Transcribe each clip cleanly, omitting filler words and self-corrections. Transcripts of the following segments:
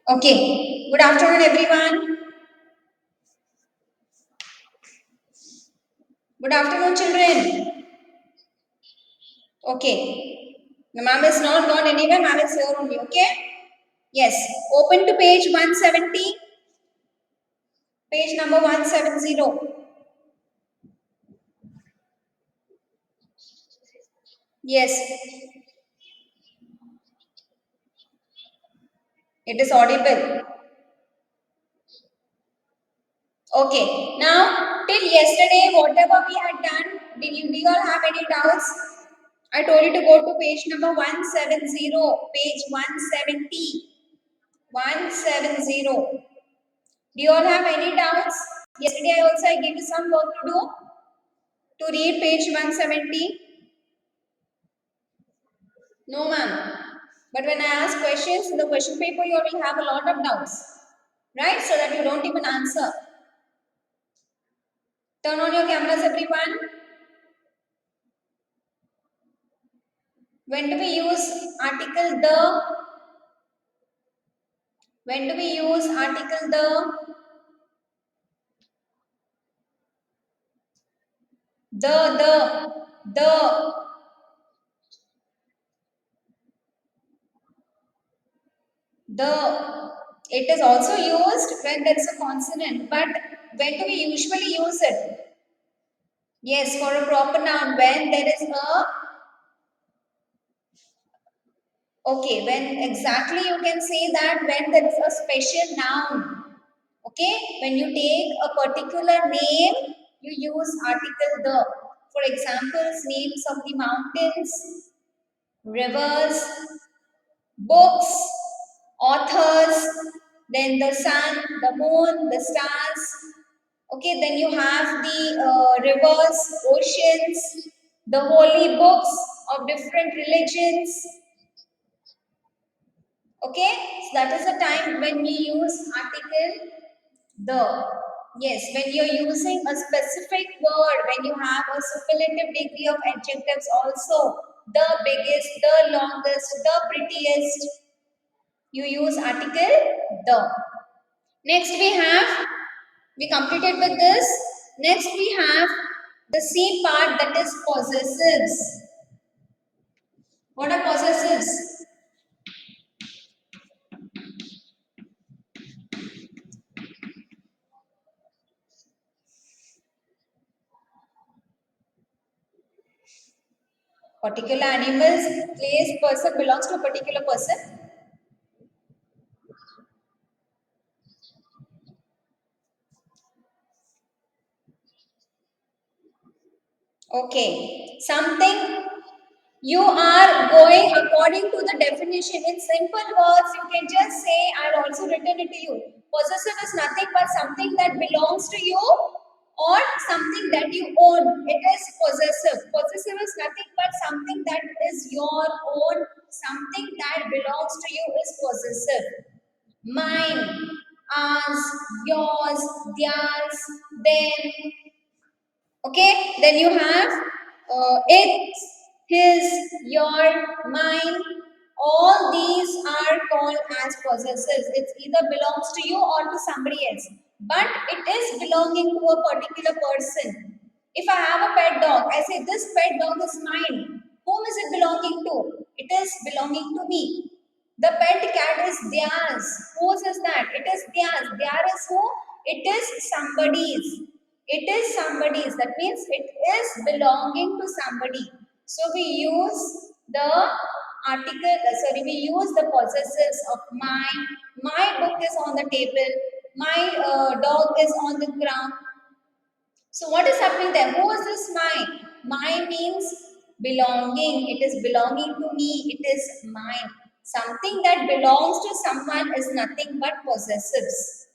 Okay, good afternoon everyone. Good afternoon children. Okay, the ma'am is not gone anywhere, ma'am is here only, okay? Yes, open to page 170, page number 170. Yes, it is audible. Okay, now till yesterday, whatever we had done, do you all have any doubts? I told you to go to page number 170, page 170. 170. Do you all have any doubts? Yesterday I gave you some work to do to read page 170. No ma'am. But when I ask questions in the question paper, you will have a lot of doubts. Right? So that you don't even answer. Turn on your cameras everyone. When do we use article the? When do we use article the? The. The. It is also used when there is a consonant. But when do we usually use it? Yes, for a proper noun, when there is a, okay, when exactly you can say that when there is a special noun, okay, when you take a particular name, you use article the. For examples, names of the mountains, rivers, books, authors, then the sun, the moon, the stars. Okay, then you have the rivers, oceans, the holy books of different religions. Okay, so that is the time when we use article the. Yes, when you're using a specific word, when you have a superlative degree of adjectives also, the biggest, the longest, the prettiest, you use article the. Next we completed with this. Next we have the C part, that is possessives. What are possessives? Particular animals, place, person, belongs to a particular person. Okay, something you are going according to the definition. In simple words, you can just say, I'll also written it to you. Possessive is nothing but something that belongs to you or something that you own. It is possessive. Possessive is nothing but something that is your own, something that belongs to you is possessive. Mine, ours, yours, theirs, then. Okay, then you have it, his, your, mine. All these are called as possessives. It either belongs to you or to somebody else, but it is belonging to a particular person. If I have a pet dog, I say this pet dog is mine. Whom is it belonging to? It is belonging to me. The pet cat is theirs. Whose is that? It is theirs. Theirs is who? It is somebody's. It is somebody's. That means it is belonging to somebody. So we use the article, we use the possessives of mine. My book is on the table. My dog is on the ground. So what is happening there? Who is this mine? Mine means belonging. It is belonging to me. It is mine. Something that belongs to someone is nothing but possessives.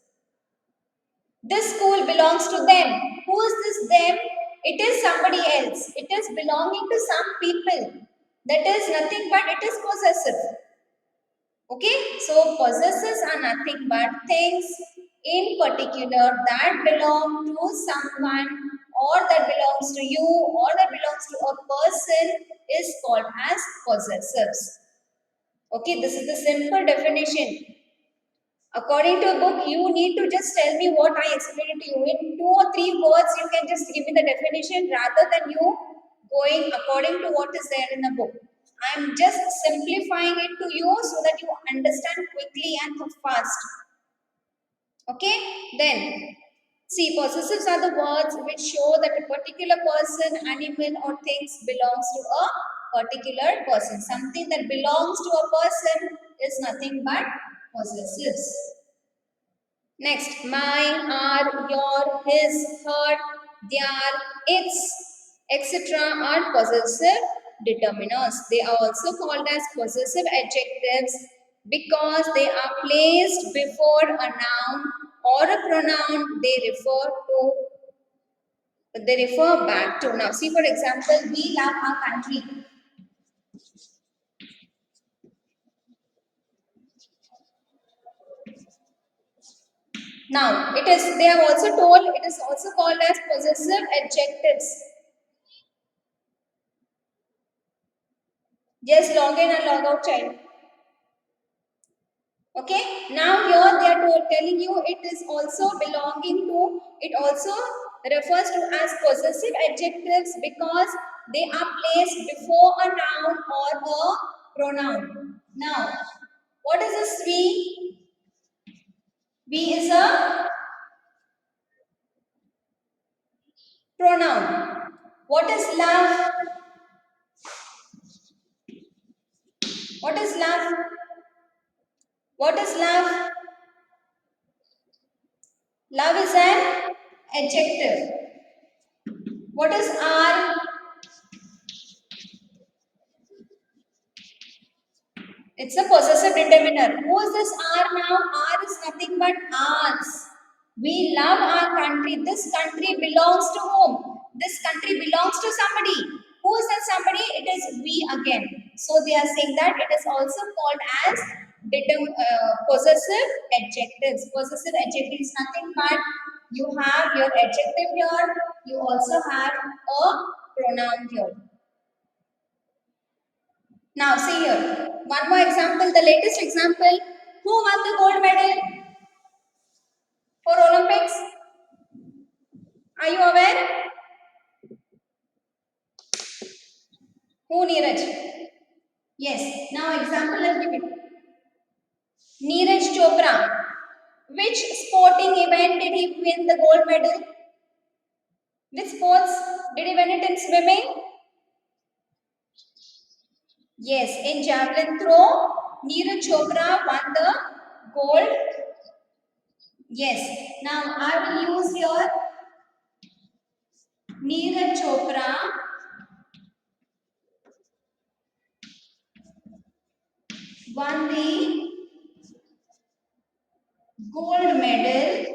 This school belongs to them. Who is this them? It is somebody else. It is belonging to some people. That is nothing but it is possessive. Okay, so possessives are nothing but things in particular that belong to someone or that belongs to you or that belongs to a person is called as possessives. Okay, this is the simple definition. According to a book, you need to just tell me what I explained to you. In 2 or 3 words, you can just give me the definition rather than you going according to what is there in the book. I'm just simplifying it to you so that you understand quickly and fast. Okay? Then, see, possessives are the words which show that a particular person, animal, or things belongs to a particular person. Something that belongs to a person is nothing but possessives. Next, mine, our, your, his, her, their, its, etc. are possessive determiners. They are also called as possessive adjectives because they are placed before a noun or a pronoun they refer back to. Now, see for example, we love our country. Now, they have also told it is also called as possessive adjectives. Just log in and log out, child. Okay, now here they are telling you it is also belonging to, it also refers to as possessive adjectives because they are placed before a noun or a pronoun. Now, what is this we? We is a pronoun. What is love? What is love? What is love? Love is an adjective. What is our? It's a possessive determiner. Who is this R now? R is nothing but ours. We love our country. This country belongs to whom? This country belongs to somebody. Who is that somebody? It is we again. So they are saying that it is also called as possessive adjectives. Possessive adjective is nothing but you have your adjective here. You also have a pronoun here. Now see here, one more example, the latest example. Who won the gold medal for Olympics? Are you aware? Who, Neeraj? Yes. Now example I'll give it. Neeraj Chopra. Which sporting event did he win the gold medal? Which sports did he win it in swimming? Yes, in javelin throw, Neeraj Chopra won the gold. Yes. Now I will use here Neeraj Chopra won the gold medal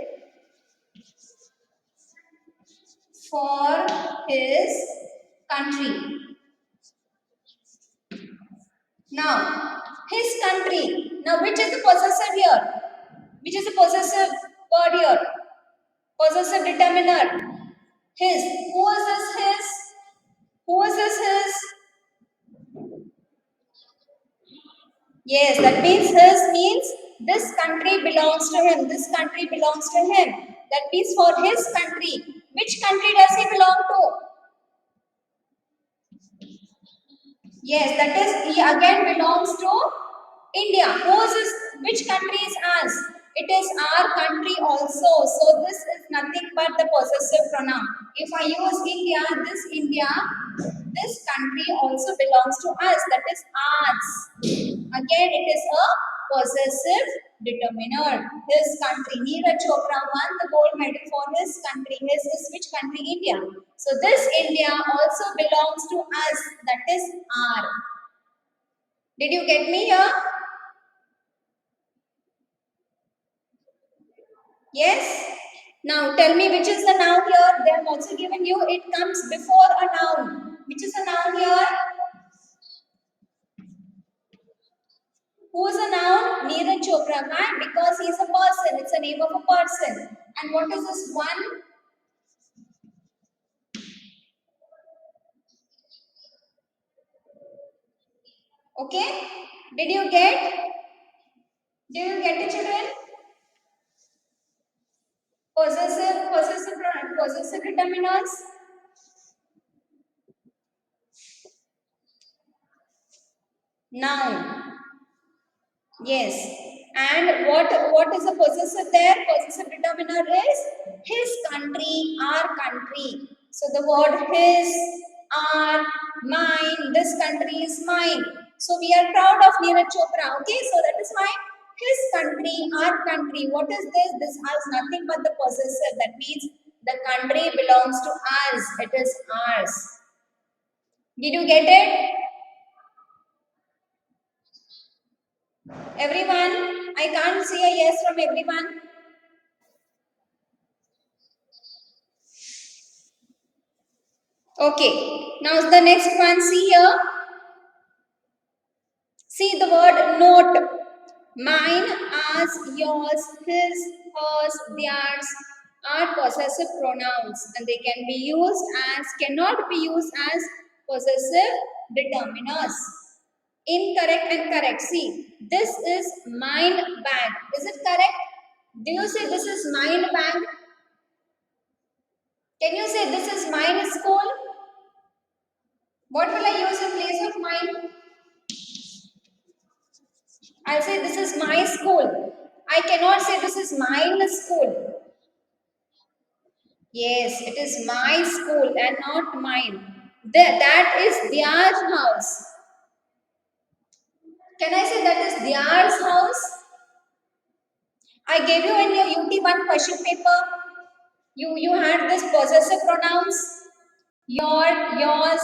for his country. Now, his country. Now, which is the possessor here? Which is the possessive word here? Possessive determiner. His. Who is this his? Who is this his? Yes, that means his means this country belongs to him. This country belongs to him. That means for his country. Which country does he belong to? Yes, that is he again belongs to India. Whose is which country is ours? It is our country also. So this is nothing but the possessive pronoun. If I use India, this country also belongs to us. That is ours. Again, it is a possessive determiner. His country. Neeraj Chopra won the gold medal for his country. His is which country? India. So this India also belongs to us. That is our. Did you get me here? Yes? Now tell me which is the noun here. They have also given you it comes before a noun. Which is the noun here? Who is a noun? Neeraj Chopra. Why? Because he is a person. It's a name of a person. And what is this one? Okay? Did you get? Did you get it, children? possessive determiners? Noun. Yes. And what is the possessive there? Possessive determiner is his country, our country. So the word his, our, mine, this country is mine. So we are proud of Neeraj Chopra. Okay, so that is why his country, our country. What is this? This has nothing but the possessive. That means the country belongs to us. It is ours. Did you get it? Everyone? I can't see a yes from everyone. Okay. Now the next one. See here. See the word note. Mine, ours, yours, his, hers, theirs are possessive pronouns and they can be used as, cannot be used as possessive determiners. Incorrect and correct. See, this is mine bag. Is it correct? Do you say this is mine bag? Can you say this is mine school? What will I use in place of mine? I'll say this is my school. I cannot say this is mine school. Yes, it is my school and not mine. That is their house. Can I say that is their house? I gave you in your UT1 question paper. You had this possessive pronouns. Your, yours,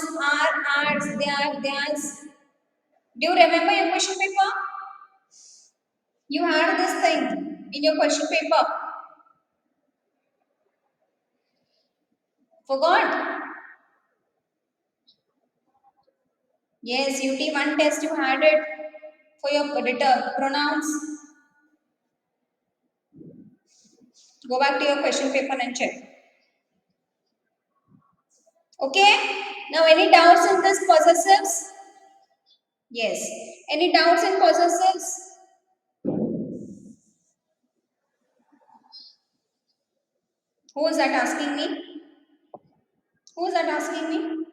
ours, their, theirs. Do you remember your question paper? You had this thing in your question paper. Forgot? Yes, UT1 test you had it for your pronouns. Go back to your question paper and check. Okay. Now any doubts in this possessives? Yes. Any doubts in possessives? Who is that asking me? Who is that asking me?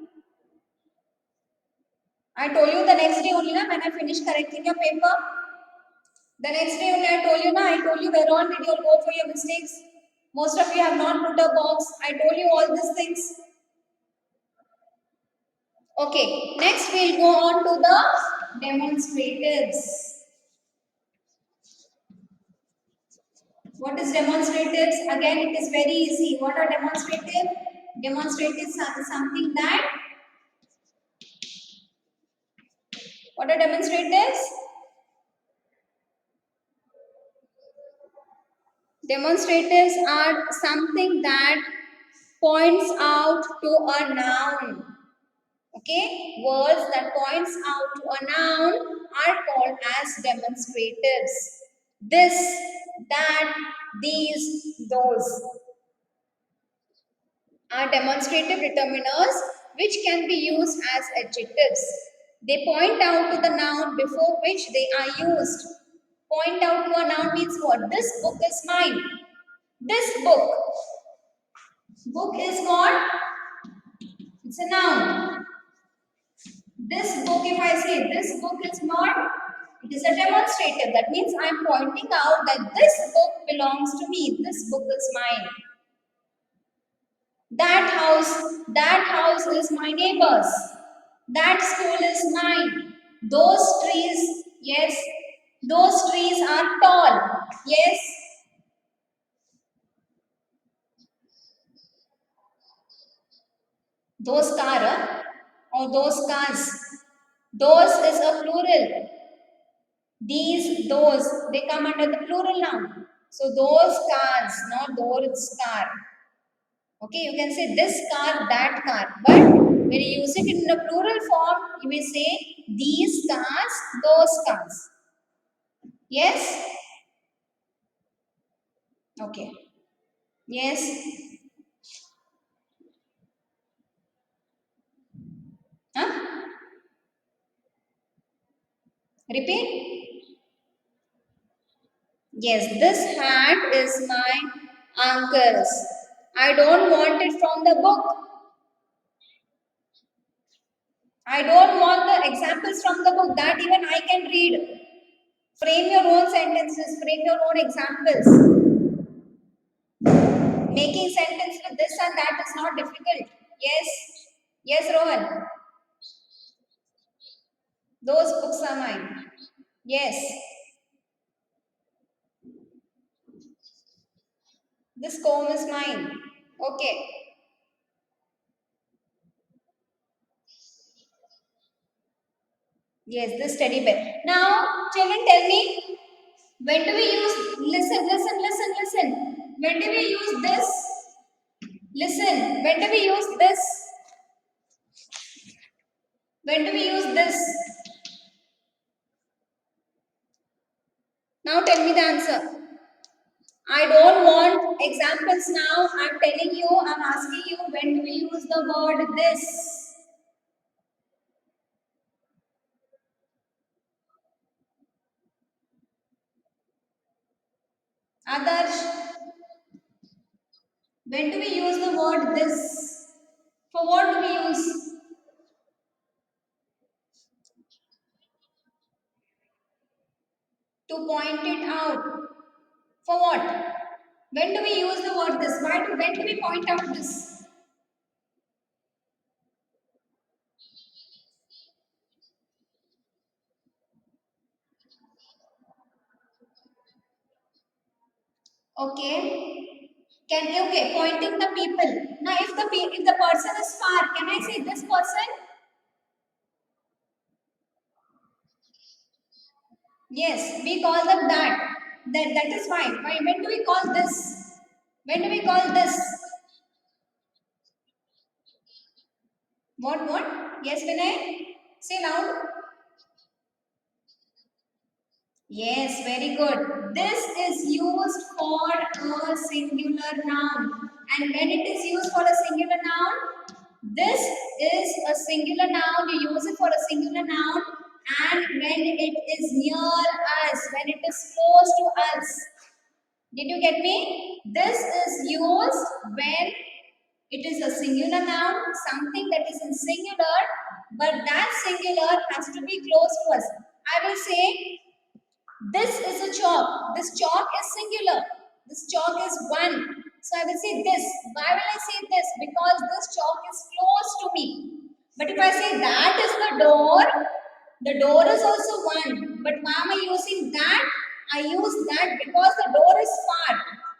I told you the next day only na, when I finished correcting your paper. The next day only I told you na, I told you where on did you all go for your mistakes. Most of you have not put a box. I told you all these things. Okay, next we'll go on to the demonstratives. What is demonstratives? Again, it is very easy. What are demonstrative? Demonstratives are something that. What are demonstratives? Demonstratives are something that points out to a noun. Okay, words that points out to a noun are called as demonstratives. This, that, these, those are demonstrative determiners which can be used as adjectives. They point out to the noun before which they are used. Point out to a noun means what? This book is mine. This book. Book is what? It's a noun. This book, if I say this book is not, it is a demonstrative. That means I am pointing out that this book belongs to me. This book is mine. That house is my neighbor's. That school is mine. Those trees, yes, those trees are tall. Yes. Those car or those cars. Those is a plural. These, those, they come under the plural noun. So those cars, not those car. Okay, you can say this car, that car. But when you use it in the plural form, you may say these cars, those cars. Yes? Okay. Yes? Huh? Repeat? Yes, this hat is my uncle's. I don't want it from the book. I don't want the examples from the book that even I can read. Frame your own sentences, frame your own examples. Making sentence with this and that is not difficult. Yes. Yes, Rohan. Those books are mine. Yes. This comb is mine. Okay. Yes, this teddy bear. Now, children, tell me, when do we use, listen. When do we use this? Listen, when do we use this? When do we use this? Now tell me the answer. I don't want examples now. I'm telling you, I'm asking you, when do we use the word this? Adarsh, when do we use the word this? For what do we use? To point it out. For what? When do we use the word this? When do we point out this? Okay. Okay, pointing the people. Now if the person is far, can I say this person? Yes, we call them that. That is fine. Fine. When do we call this? When do we call this? What? Yes, Vinay? Say loud. Yes, very good. This is used for a singular noun. And when it is used for a singular noun, this is a singular noun. You use it for a singular noun. And when it is near us, when it is close to us. Did you get me? This is used when it is a singular noun, something that is in singular, but that singular has to be close to us. I will say, this is a chalk. This chalk is singular. This chalk is one. So I will say this. Why will I say this? Because this chalk is close to me. But if I say that is the door is also one. But why am I using that? I use that because the door is far.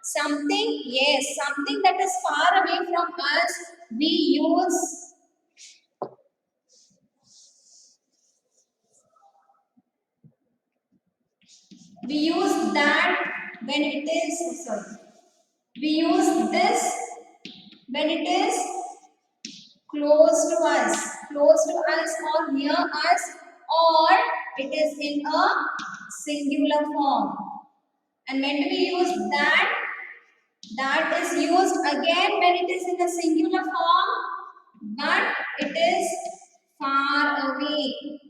Something, yes, something that is far away from us, we use that when it is, sorry, we use this when it is close to us or near us, or it is in a singular form. And when do we use that? That is used again when it is in a singular form, but it is far away.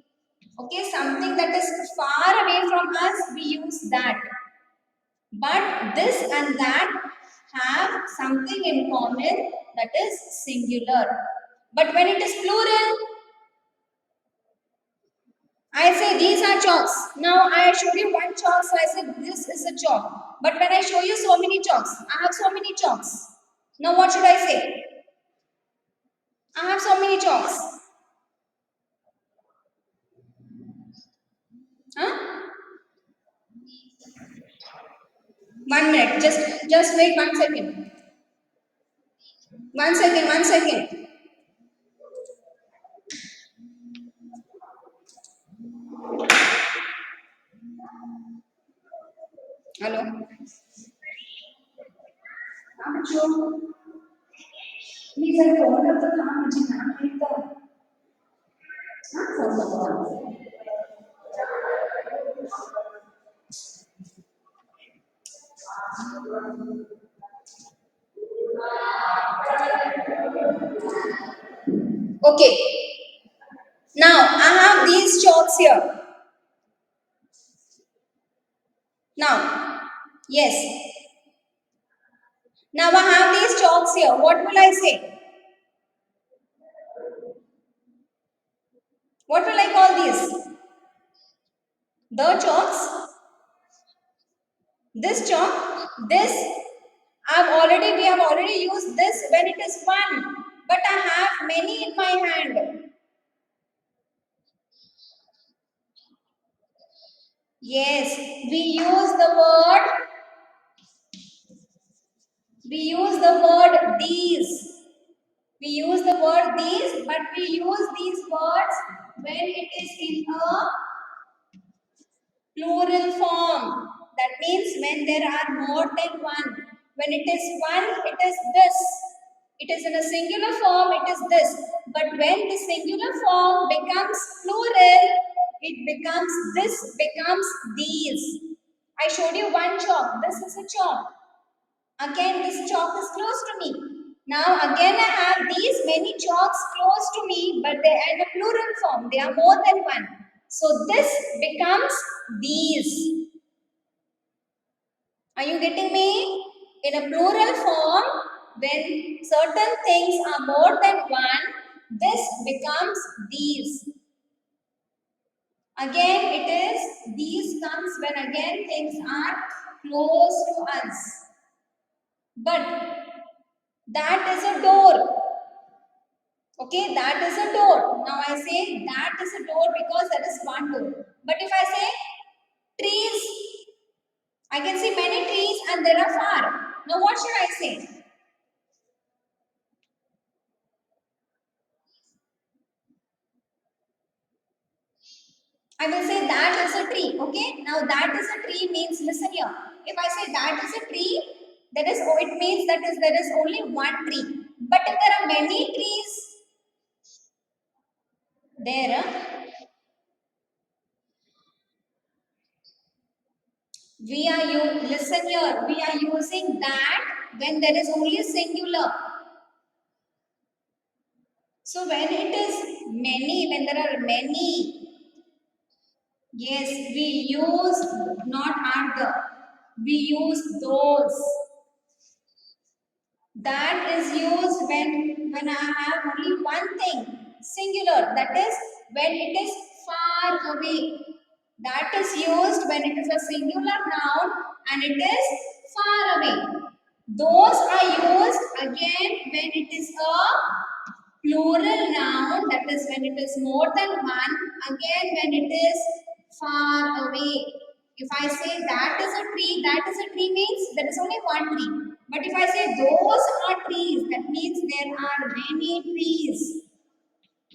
Okay, something that is far away from us, we use that. But this and that have something in common, that is singular. But when it is plural, I say these are chalks. Now I showed you one chalk, so I said this is a chalk. But when I show you so many chalks, I have so many chalks. Now what should I say? I have so many chalks. Huh? 1 minute. Just wait 1 second. 1 second, 1 second. Hello. Please, I phone up the काम मुझे नाम लिखता हाँ phone Okay. Now I have these chalks here. Now, yes. Now I have these chalks here. What will I say? What will I call these? The chalks? This chalk? This? We have already used this when it is one. But I have many in my hand. Yes, we use the word these. We use the word these, but we use these words when it is in a plural form. That means when there are more than one. When it is one, it is this. It is in a singular form, it is this. But when the singular form becomes plural, it becomes this, becomes these. I showed you one chalk. This is a chalk. Again, this chalk is close to me. Now, again, I have these many chalks close to me, but they are in a plural form. They are more than one. So, this becomes these. Are you getting me? In a plural form, when certain things are more than one, this becomes these. Again, it is these comes when again things are close to us. But that is a door. Okay, that is a door. Now I say that is a door because that is one door. But if I say trees, I can see many trees and they are far. Now what should I say? I will say that is a tree. Okay, now that is a tree means listen here. If I say that is a tree, that is it means that is there is only one tree. But if there are many trees there, we are you listen here. We are using that when there is only a singular. So when it is many, when there are many, yes, we use not are the, we use those. That is used when I have only one thing, singular. That is when it is far away. That is used when it is a singular noun and it is far away. Those are used again when it is a plural noun, that is when it is more than one, again when it is far away. If I say that is a tree, that is a tree means there is only one tree. But if I say those are trees, that means there are many trees.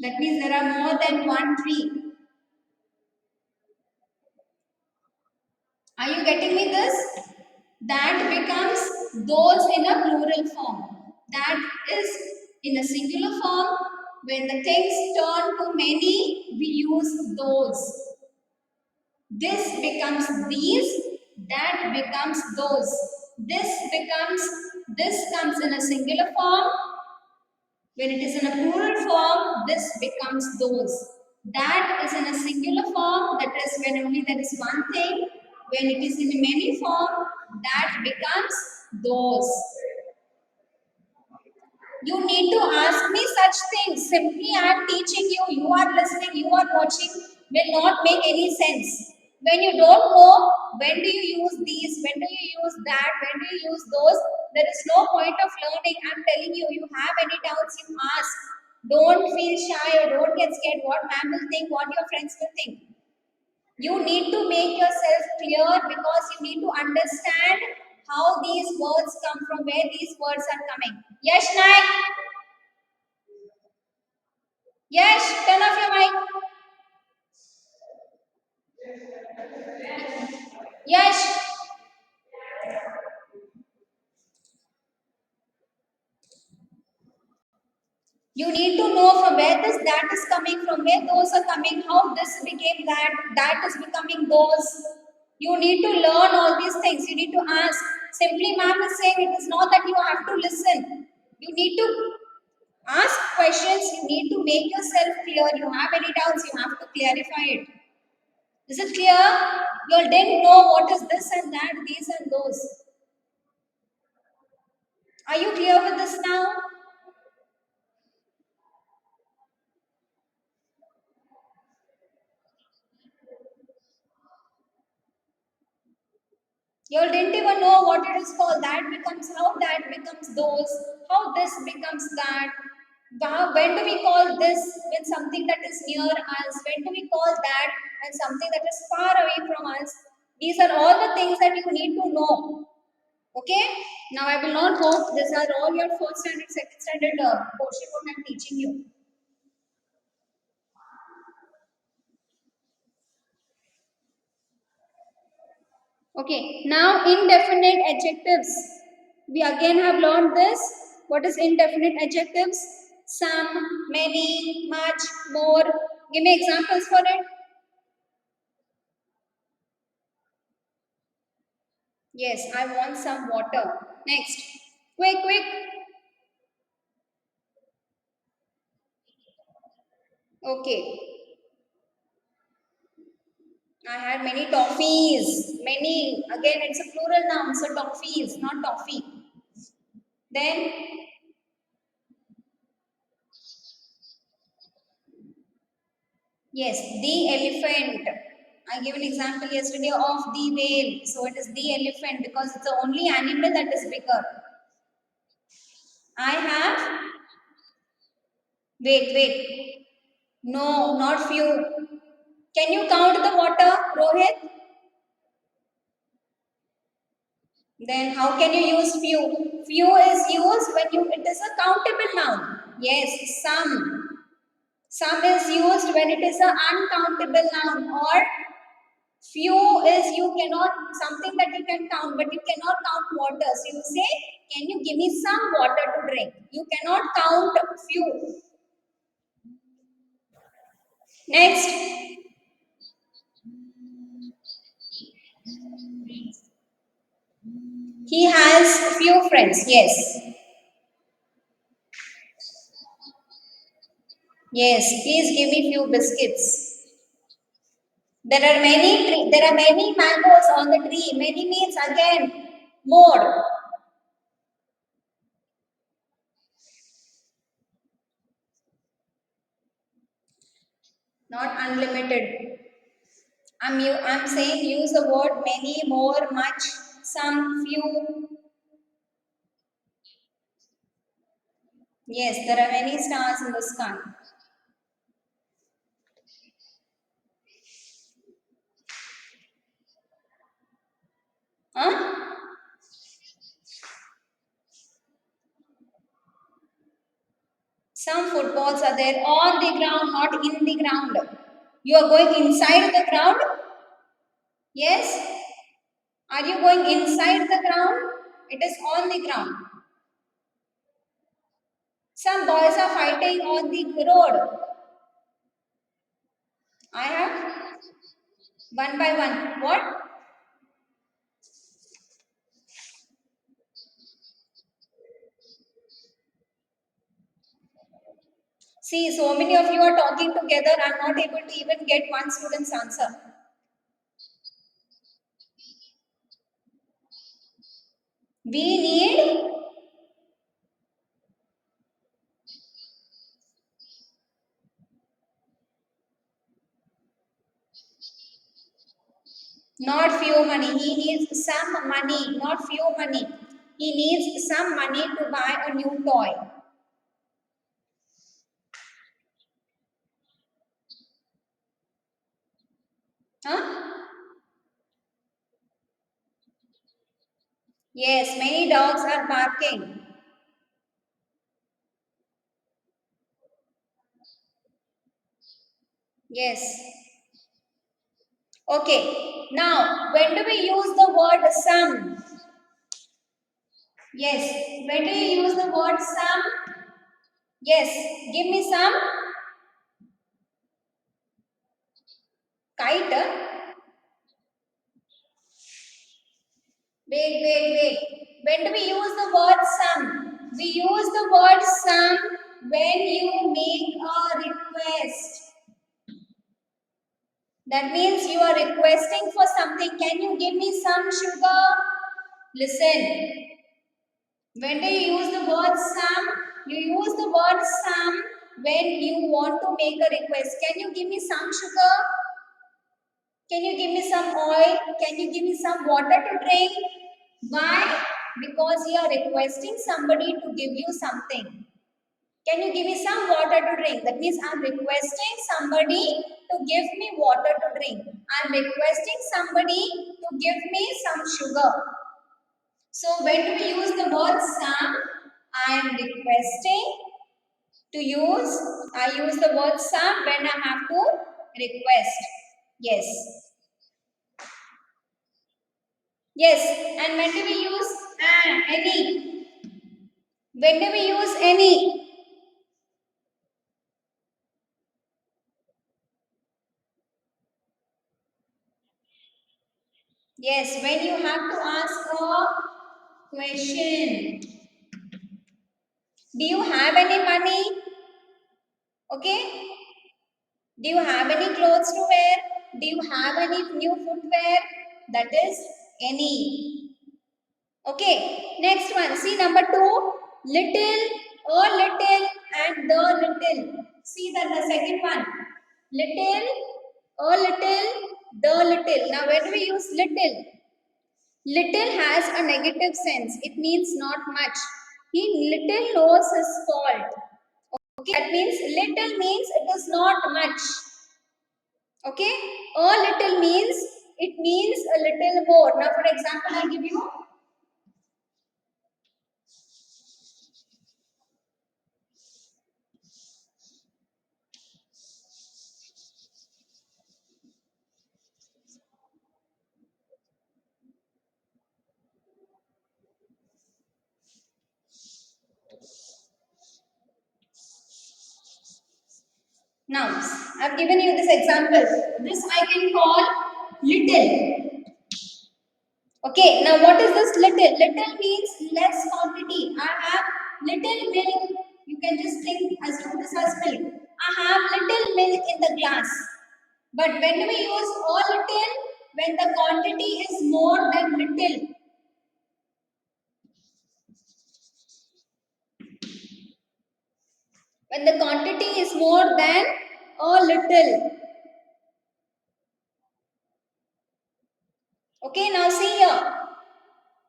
That means there are more than one tree. Are you getting me this? That becomes those in a plural form. That is in a singular form. When the things turn to many, we use those. This becomes these, that becomes those. This comes in a singular form. When it is in a plural form, this becomes those. That is in a singular form, that is when only there is one thing. When it is in many form, that becomes those. You need to ask me such things. Simply I am teaching you, you are listening, you are watching, will not make any sense. When you don't know, when do you use these, when do you use that, when do you use those, there is no point of learning. I am telling you, you have any doubts, you ask. Don't feel shy or don't get scared what ma'am will think, what your friends will think. You need to make yourself clear because you need to understand how these words come from, where these words are coming. Yes, Naik. Yes, turn off your mic. Yes, you need to know from where this that is coming, from where those are coming, how this became that, that is becoming those. You need to learn all these things. You need to ask. Simply, ma'am is saying it is not that you have to listen. You need to ask questions. You need to make yourself clear. You have any doubts, you have to clarify it. Is it clear? You didn't know what is this and that, these and those. Are you clear with this now? You didn't even know what it is called. That becomes how, that becomes those, how this becomes that. When do we call this when something that is near us? When do we call that when something that is far away from us? These are all the things that you need to know. Okay? Now I will not hope these are all your first standard, second standard portion what I am teaching you. Okay, now indefinite adjectives. We again have learned this. What is indefinite adjectives? Some, many, much, more. Give me examples for it. Yes, I want some water. Next. Quick, quick. Okay. I had many toffees. Many. Again, it's a plural noun, so toffees, not toffee. Then, yes, the elephant. I gave an example yesterday of the whale. So it is the elephant because it's the only animal that is bigger. I have, wait, wait. No, not few. Can you count the water, Rohit? Then how can you use few? Few is used when you, it is a countable noun. Yes, some. Some is used when it is an uncountable noun, or few is you cannot, something that you can count, but you cannot count water. So you say, can you give me some water to drink? You cannot count few. Next, he has few friends. Yes. Yes, please give me few biscuits. There are many mangoes on the tree. Many means again more, not unlimited. I'm saying use the word many, more, much, some, few. Yes, there are many stars in the sky. Huh? Some footballs are there on the ground, not in the ground. You are going inside the ground? Yes? Are you going inside the ground? It is on the ground. Some boys are fighting on the road. I have one by one. What? See, so many of you are talking together. I'm not able to even get one student's answer. We need, not few money. He needs some money, not few money. He needs some money to buy a new toy. Huh? Yes, many dogs are barking. Yes. Okay. Now, when do we use the word some? Yes. When do you use the word some? Yes. Give me some. Kite. Wait, wait, wait. When do we use the word some? We use the word some when you make a request. That means you are requesting for something. Can you give me some sugar? Listen. When do you use the word some? You use the word some when you want to make a request. Can you give me some sugar? Can you give me some oil? Can you give me some water to drink? Why? Because you are requesting somebody to give you something. Can you give me some water to drink? That means I'm requesting somebody to give me water to drink. I'm requesting somebody to give me some sugar. So when do we use the word some? I am requesting to use, I use the word some when I have to request. Yes. Yes. And when do we use any? When do we use any? Yes, when you have to ask a question. Do you have any money? Okay. Do you have any clothes to wear? Do you have any new footwear? That is any. Okay. Next one. See number 2. Little, a little and the little. See the second one. Little, a little, the little. Now when do we use little? Little has a negative sense. It means not much. He little knows his fault. Okay, that means little means it is not much. Okay, a little means it means a little more. Now, for example, I give you nouns. I've given you this example. This I can call little. Okay, now what is this little? Little means less quantity. I have little milk. You can just think, assume this as milk. I have little milk in the glass. But when do we use all little? When the quantity is more than little. When the quantity is more than a little. Okay, now see here.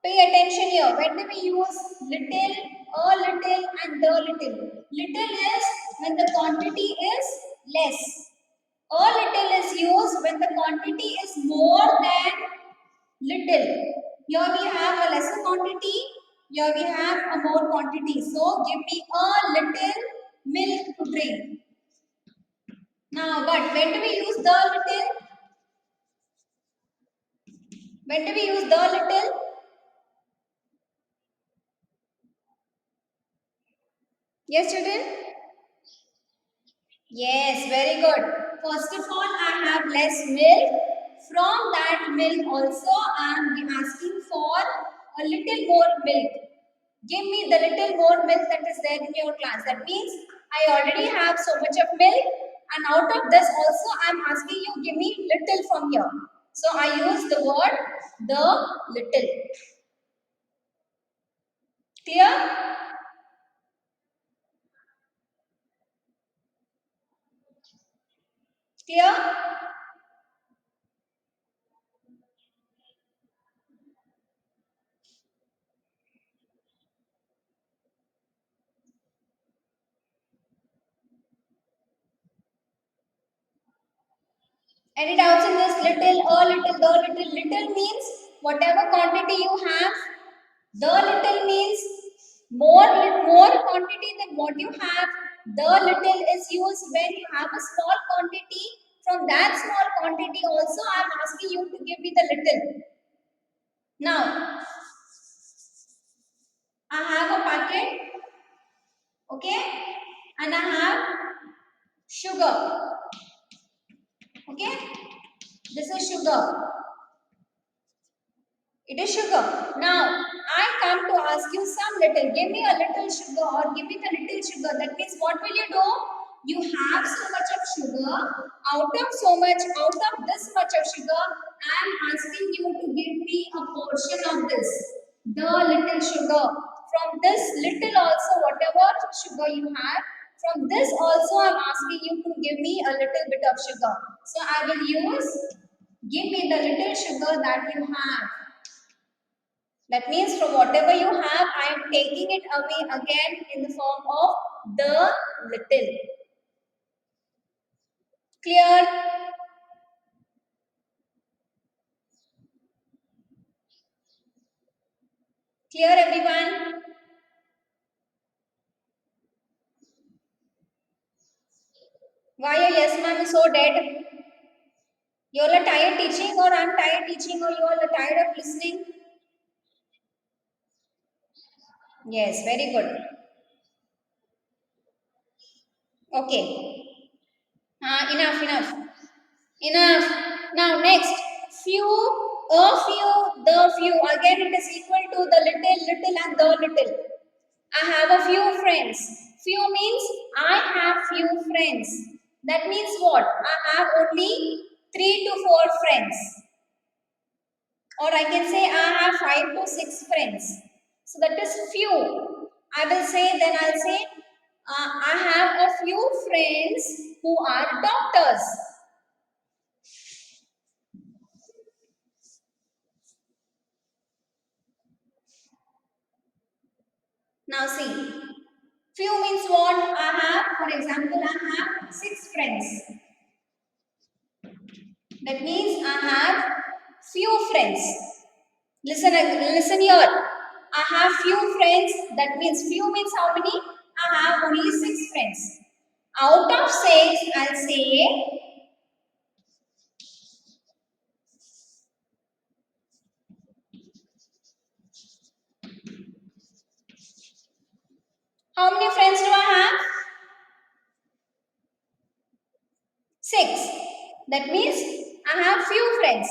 Pay attention here. When do we use little, a little and the little? Little is when the quantity is less. A little is used when the quantity is more than little. Here we have a lesser quantity. Here we have a more quantity. So give me a little milk to drink. Now, but when do we use the little? When do we use the little? Yes, children? Yes, very good. First of all, I have less milk. From that milk also, I am asking for a little more milk. Give me the little more milk that is there in your class. That means I already have so much of milk, and out of this also I am asking you give me little from here. So I use the word the little. Clear? Clear? Any doubts in this? Little, a little, the little. Little means whatever quantity you have. The little means more quantity than what you have. The little is used when you have a small quantity. From that small quantity also I am asking you to give me the little. Now I have a packet, okay, and I have sugar, okay. This is sugar. It is sugar. Now, I come to ask you some little. Give me a little sugar or give me the little sugar. That means what will you do? You have so much of sugar. Out of this much of sugar, I am asking you to give me a portion of this. The little sugar. from this little also, whatever sugar you have, from this also I'm asking you to give me a little bit of sugar. So I will use, give me the little sugar that you have. That means from whatever you have, I am taking it away again in the form of the little. Clear? Clear everyone? Why your yes ma'am is so dead? You all are tired teaching, or I'm tired teaching, or you all are tired of listening? Yes, very good. Okay. Enough, enough. Enough. Now next, few, a few, the few. Again it is equal to the little, little and the little. I have a few friends. Few means I have few friends. That means what? I have only 3 to 4 friends. Or I can say I have 5 to 6 friends. So that is few. I will say, then I'll say, I have a few friends who are doctors. Now see, few means what? I have, for example, I have 6 friends. That means I have few friends. Listen here. I have few friends. That means few means how many? I have only 6 friends. Out of 6, I'll say how many friends do I have? 6. That means I have few friends.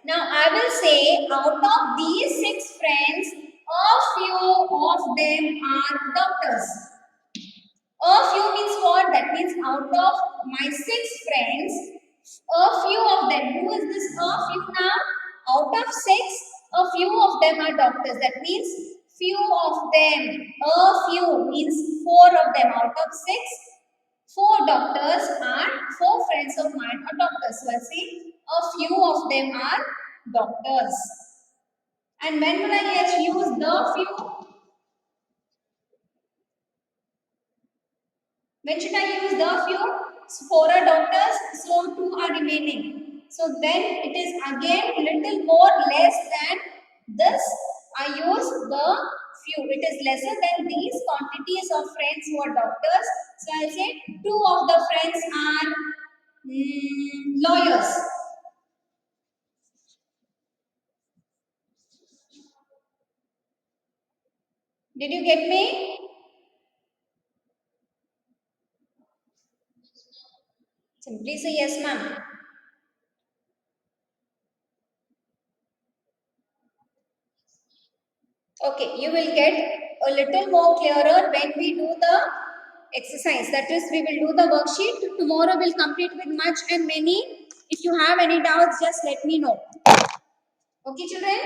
Now I will say out of these 6 friends, a few of them are doctors. A few means what? That means out of my 6 friends, a few of them. Who is this a few now? Out of 6, a few of them are doctors. That means few of them. A few means 4 of them out of 6. 4 doctors are 4 friends of mine are doctors. So I say a few of them are doctors. And when will I use the few? When should I use the few? So 4 are doctors, so 2 are remaining. So then it is again little more less than this. I use the few. It is lesser than these quantities of friends who are doctors. So I say 2 of the friends are lawyers. Did you get me? Simply say yes, ma'am. Okay, you will get a little more clearer when we do the exercise. That is, we will do the worksheet. Tomorrow we'll complete with much and many. If you have any doubts, just let me know. Okay, children?